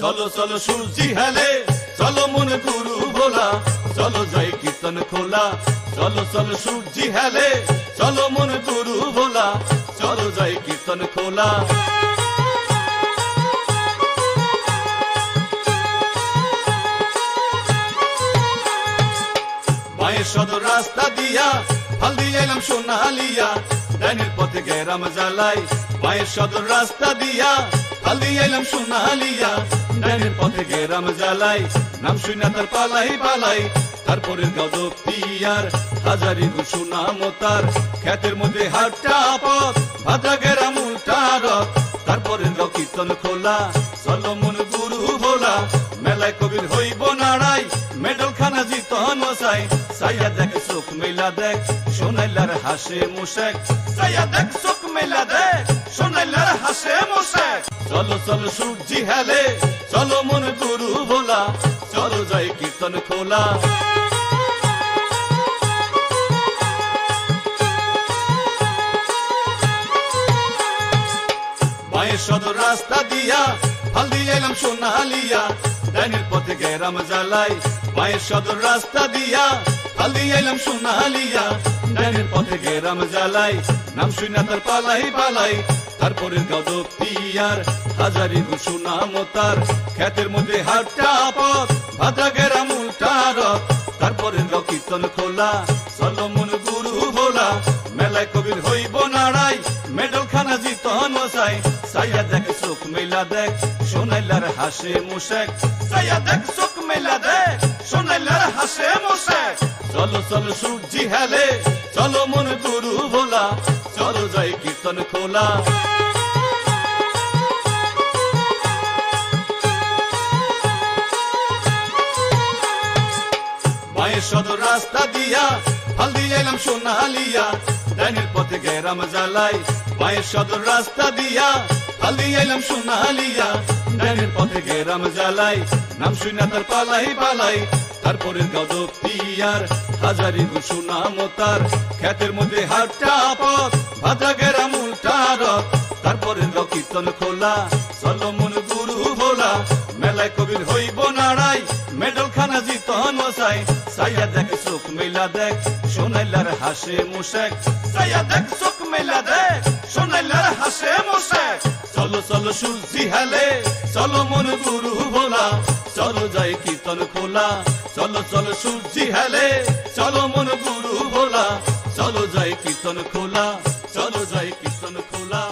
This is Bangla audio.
চলো চলো সূর্যি হেলে, চলো মন গুরু ভোলা, চলো যাই কীর্তন খোলা। চলো চলো সূর্যি হেলে, চলো মন গুরু ভোলা, চলো যাই কীর্তন খোলা। মায়ের সদর রাস্তা দিয়া ফাল দিয়ে এলাম সোনালিয়া, ডাইনের পথে গেরাম জ্বালাই। মায়ের সদর রাস্তা দিয়া ফাল দিয়ে এলাম সোনালিয়া, ডাইনের পথে গেরাম জ্বালাই। নাম শুনা তার পালাই পালাই, তারপরে গদব পিয়ার হাজারি ঘুষুনা মোতার। ক্ষেতের মধ্যে হাটটা পথ, ভাদ্রা গেরাম উল্টা রথ, তারপরে কীর্তন খোলা। চলো মন গুরু ভোলা, মেলায় কবির হইব নাড়াই, মেডল খানা জিতন মশাই। সাইয়া দেখ চোখ মেলা দেখ, সোনাইলার হাসে মুশেক। সাইয়া দেখ চোখ মেলা দেখ, সোনাইলার হাসে মুশেক। চলো চলো সূর্যি হেলে, চলো মন গুরু ভোলা, চলো যাই কীর্তন খোলা। মায়ের সদর রাস্তা দিয়া ফাল দিয়ে এলাম সোনালিয়া, ডাইনের পথে গেরাম জ্বালাই। মায়ের সদর রাস্তা দিয়া ফাল দিয়ে এলাম সোনালিয়া, ডাইনের পথে গেরাম জ্বালাই। নাম শুনা তার পালাই পালাই, তারপরে গদব পিয়ার হাজারি ঘুষুনা মোতার। ক্ষেতের মধ্যে হাটটা পথ, ভাদ্রা গেরাম উল্টা রথ, তারপরে কীর্তন খোলা। চলো মন গুরু ভোলা, মেলায় কবির হইব নাড়াই, মেডল খানা জিতন মশাই। সাইয়া দেখ চোখ মেলা দেখ, সোনাইলার হাসে মুশেক। সাইয়া দেখ চোখ মেলা দেখ, সোনাইলার হাসে মুশেক। চলো চলো সূর্যি হেলে, চলো মন গুরু ভোলা, চলো যাই কীর্তন খোলা। মায়ের সদর রাস্তা দিয়া ফাল দিয়ে এলাম সোনালিয়া, ডাইনের পথে গেরাম জ্বালাই। মায়ের সদর রাস্তা দিয়া ফাল দিয়ে এলাম সোনালিয়া, ডাইনের পথে গেরাম জ্বালাই। নাম শুনা তার পালাই পালাই, তারপরে গদব পিয়ার হাজারি ঘুষুনা মোতার। ক্ষেতের মধ্যে হাটটা পথ, ভাদ্রা গেরাম উল্টা রথ, তারপরে কীর্তন খোলা। চলো মন গুরু ভোলা, মেলায় কবির হইব নাড়াই, মেডল খানা জিতন মশাই। সাইয়া দেখ চোখ মেলা দেখ, সোনাইলার হাসে মুশেক। সাইয়া দেখ চোখ মেলা দেখ, সোনাইলার হাসে মুশেক। চলো চলো সূর্যি হেলে, চলো মন গুরু ভোলা, চলো যাই কীর্তন খোলা। চলো চলো সূর্যি হেলে, চলো মন গুরু ভোলা, চলো যাই কীর্তন খোলা, চলো যাই কীর্তন খোলা।